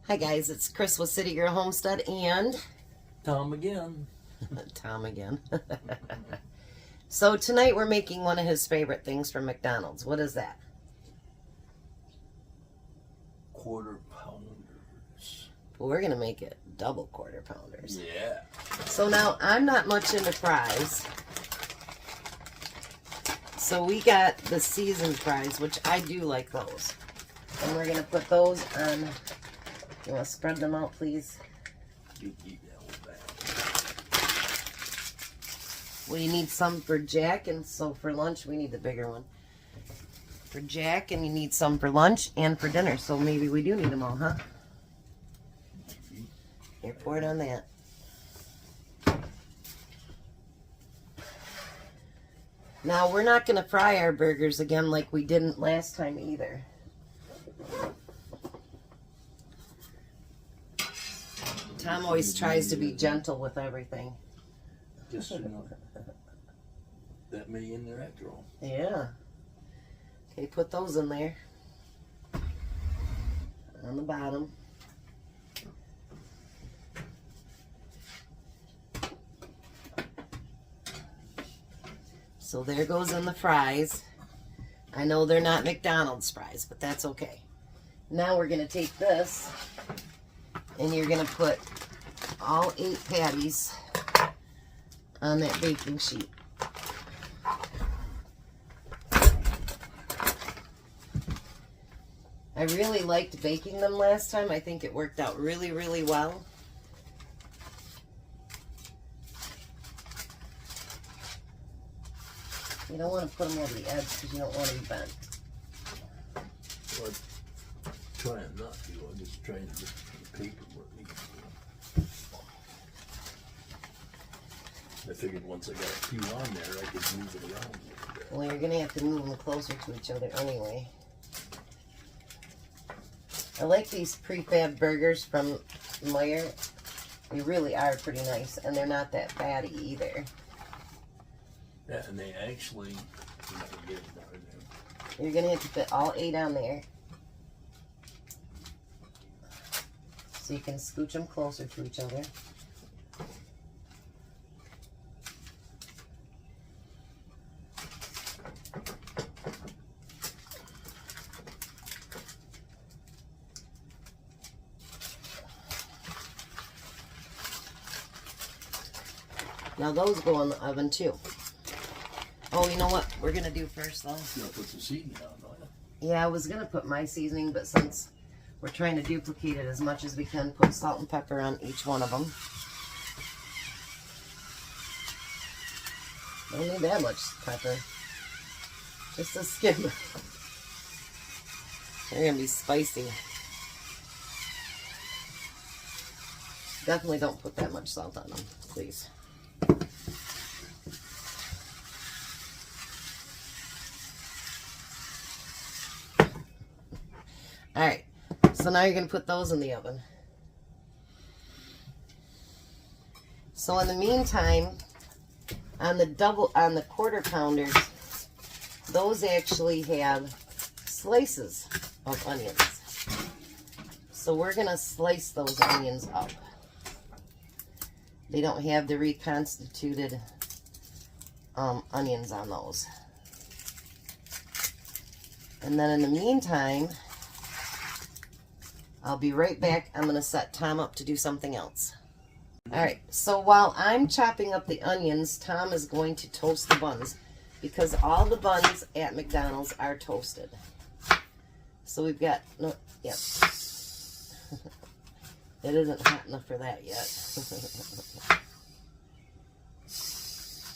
Hi guys, it's Chris with City Girl Homestead and Tom again. Tom again. So tonight we're making one of his favorite things from McDonald's. What is that? Quarter pounders. Well, we're gonna make it double quarter pounders. Yeah. So now I'm not much into fries. So we got the seasoned fries, which I do like those. And we're gonna put those on. You want to spread them out, please? Well, you need some for Jack, and so for lunch we need the bigger one. For Jack, and you need some for lunch and for dinner, so maybe we do need them all, huh? Here, pour it on that. Now, we're not going to fry our burgers again like we didn't last time either. Tom always tries to be gentle with everything. Just that many in there after all. Yeah. Okay, put those in there. On the bottom. So there goes in the fries. I know they're not McDonald's fries, but that's okay. Now we're going to take this and you're going to put all 8 patties on that baking sheet. I really liked baking them last time. I think it worked out really, really well. You don't want to put them over the edge because you don't want to be bent. Well, trying not to. I'm just trying to get the paper where it needs to be. I figured once I got a few on there, I could move it around a little bit. Well, you're going to have to move them closer to each other anyway. I like these prefab burgers from Meyer. They really are pretty nice, and they're not that fatty either. Yeah, and they actually, You're going to have to fit all 8 on there. So you can scooch them closer to each other. Now those go in the oven too. Oh, you know what we're going to do first though? You're going to put some seasoning on, don't you? Yeah, I was going to put my seasoning, but since we're trying to duplicate it as much as we can, put salt and pepper on each one of them. Don't need that much pepper. Just a skim. They're going to be spicy. Definitely don't put that much salt on them, please. Alright, so now you're going to put those in the oven. So in the meantime, on the quarter pounders, those actually have slices of onions. So we're going to slice those onions up. They don't have the reconstituted onions on those. And then in the meantime, I'll be right back. I'm going to set Tom up to do something else. Alright, so while I'm chopping up the onions, Tom is going to toast the buns because all the buns at McDonald's are toasted. So we've got, no, yep. It isn't hot enough for that yet.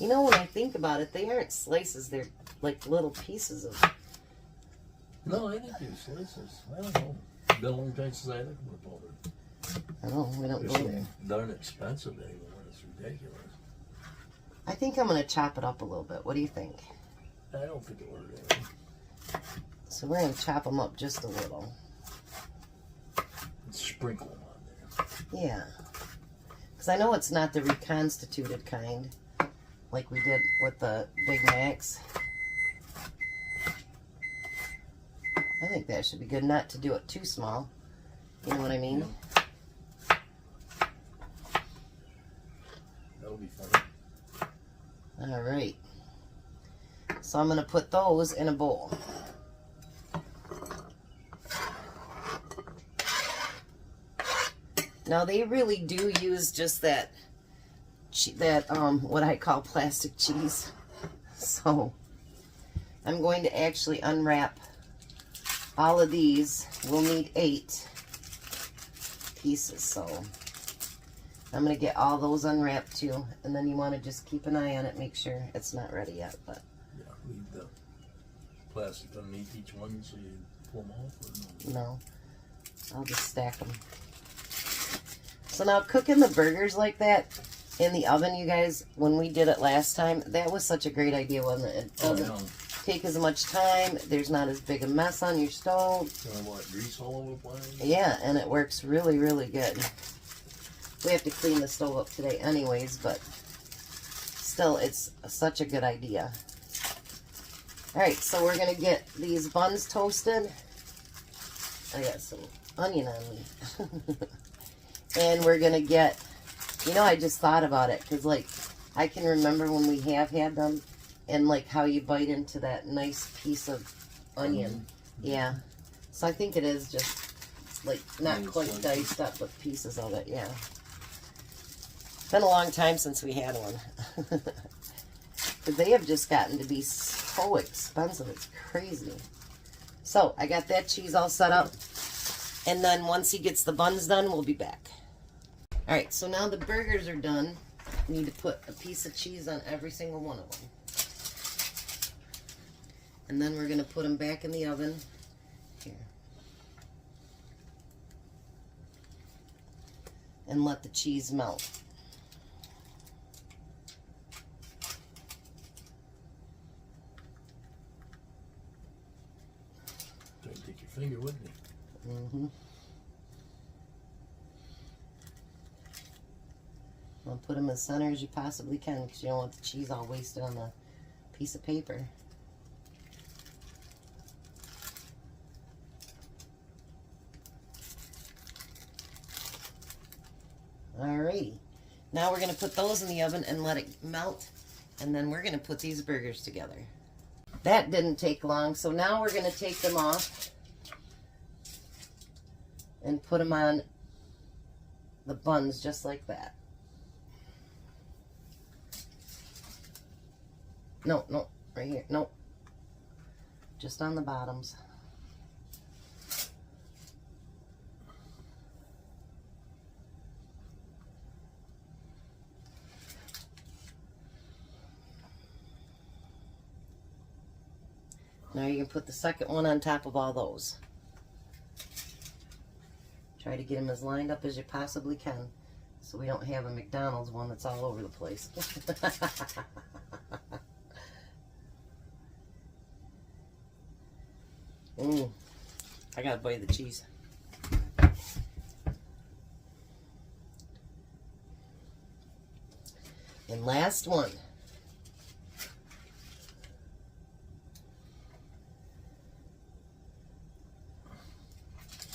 You know, when I think about it, they aren't slices, they're like little pieces of... No, I think they're slices. I don't know. Building places I think we're bothered. I know, we don't go there. Darn expensive anymore. It's ridiculous. I think I'm going to chop it up a little bit. What do you think? I don't think it worked anything. So we're going to chop them up just a little. And sprinkle them on there. Yeah. Because I know it's not the reconstituted kind, like we did with the Big Macs. I think that should be good, not to do it too small. You know what I mean? That'll be fun. All right. So I'm going to put those in a bowl. Now they really do use just that what I call plastic cheese. So I'm going to actually unwrap all of these. We'll need 8 pieces, so I'm going to get all those unwrapped too, and then you want to just keep an eye on it, make sure it's not ready yet. But yeah, leave the plastic underneath each one so you pull them off, or no? No, I'll just stack them. So now cooking the burgers like that in the oven, you guys, when we did it last time, that was such a great idea, wasn't it? It doesn't take as much time. There's not as big a mess on your stove. Grease all over the place? Yeah, and it works really, really good. We have to clean the stove up today anyways, but still, it's such a good idea. Alright, so we're going to get these buns toasted. I got some onion on me. And we're going to get, you know, I just thought about it, because, like, I can remember when we have had them, and, like, how you bite into that nice piece of onion. Yeah. So I think it is just, like, not quite diced up, but pieces of it, yeah. Been a long time since we had one. But they have just gotten to be so expensive, it's crazy. So, I got that cheese all set up, and then once he gets the buns done, we'll be back. Alright, so now the burgers are done. We need to put a piece of cheese on every single one of them. And then we're going to put them back in the oven. Here. And let the cheese melt. Don't take your finger with me. Mm-hmm. I'll put them as center as you possibly can, because you don't want the cheese all wasted on the piece of paper. Alrighty. Now we're going to put those in the oven and let it melt, and then we're going to put these burgers together. That didn't take long, so now we're going to take them off and put them on the buns just like that. No, no, right here. No. Just on the bottoms. Now you can put the second one on top of all those. Try to get them as lined up as you possibly can, so we don't have a McDonald's one that's all over the place. I gotta bite the cheese. And last one.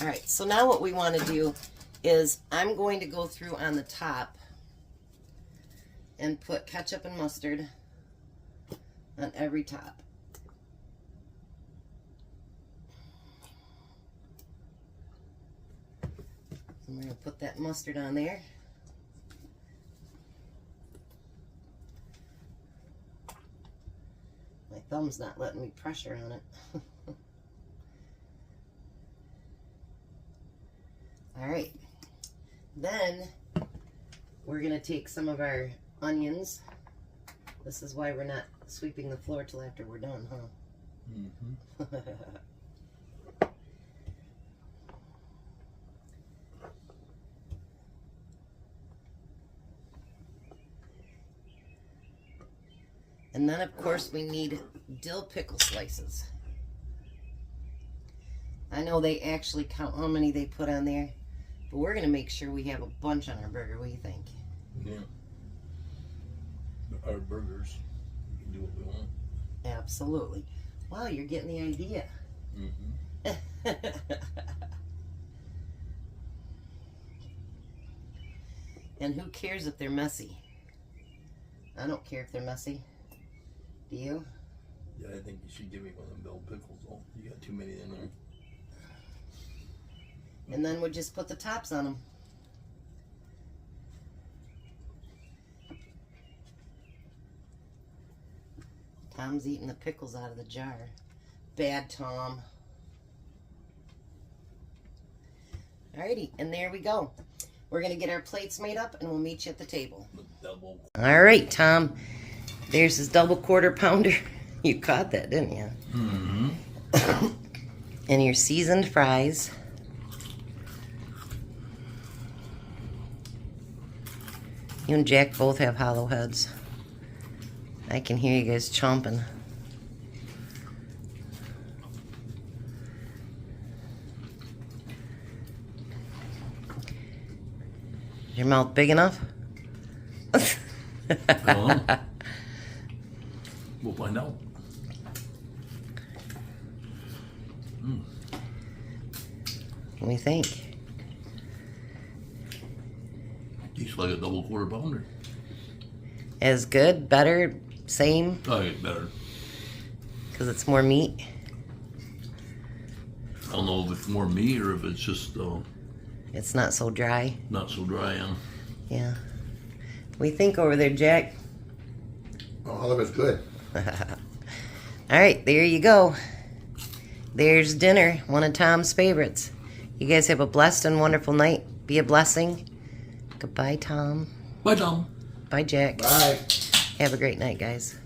Alright, so now what we want to do is I'm going to go through on the top and put ketchup and mustard on every top. And we're going to put that mustard on there. My thumb's not letting me pressure on it. Alright, then we're going to take some of our onions. This is why we're not sweeping the floor till after we're done, huh? Mm-hmm. And then, of course, we need dill pickle slices. I know they actually count how many they put on there, but we're going to make sure we have a bunch on our burger. What do you think? Yeah. Our burgers, we can do what we want. Absolutely. Wow, you're getting the idea. Mm-hmm. And who cares if they're messy? I don't care if they're messy. Do you? Yeah, I think you should give me one of them bell pickles. Oh, you got too many in there. And then we'll just put the tops on them. Tom's eating the pickles out of the jar. Bad Tom. Alrighty, and there we go. We're going to get our plates made up and we'll meet you at the table. Alright, Tom. There's his double quarter pounder. You caught that, didn't you? Mm-hmm. And your seasoned fries. You and Jack both have hollow heads. I can hear you guys chomping. Is your mouth big enough? I don't know. We'll find out. What do you think? Tastes like a double quarter pounder. As good, better, same? I get better. Because it's more meat? I don't know if it's more meat or if it's just It's not so dry? not so dry. Yeah. What do you think over there, Jack? All of it's good. Alright, there you go. There's dinner, one of Tom's favorites. You guys have a blessed and wonderful night. Be a blessing. Goodbye, Tom. Bye, Tom. Bye, Jack. Bye. Have a great night, guys.